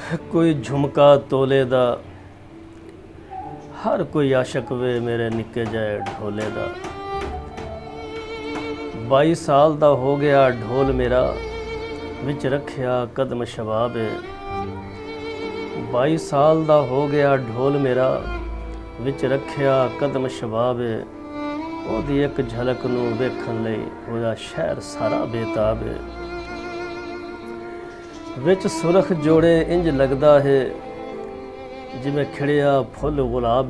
कोई झुमका तोले दा, हर कोई आशक वे मेरे निक्के जाए ढोले दा। 22 साल दा हो गया ढोल मेरा, विच रखिया कदम शबाब। 22 साल दा हो गया ढोल मेरा, विच रखिया कदम शबाब। ओदी एक झलक नूं वेखण लई ओदा शहर सारा बेताब। विच सुरख जोड़े इंज लगदा है जिवें खिड़िया फुल गुलाब।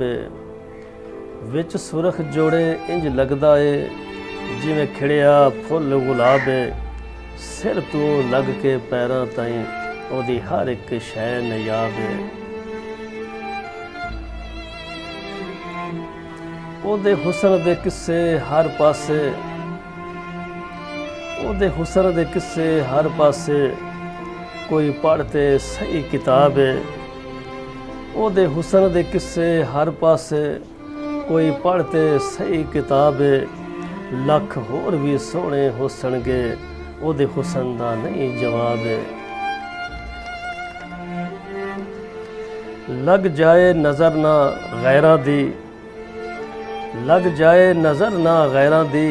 विच सुरख जोड़े इंज लगदा है जिवें खिड़िया फुल गुलाब। सिर तो लग के पैरां ताईं ओदी हर एक शै नयाब। ओदे हुसन दे किस्से हर पासे, ओदे हुसन दे किस्से हर पासे, कोई पढ़ते सही किताब। ओदे हुसन दे किस्से हर पासे, कोई पढ़ते सही किताब। लख होर भी सोहणे हुसनगे, ओदे हुसन दा नहीं जवाब। लग जाए नज़र ना गैरां दी, लग जाए नज़र ना गैरां दी,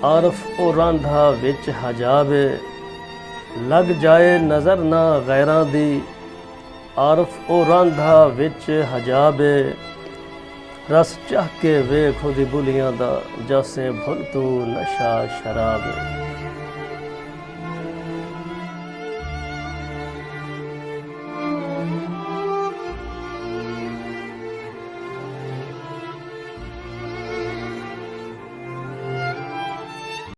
आरफ ओ रांधा विच हजाब। लग जाए नज़र ना गैरां दी, आरफ ओ रांधा विच हजाब। रस चाह के वेख ओदी बुलियां दा, जैसे भुल तू नशा शराब।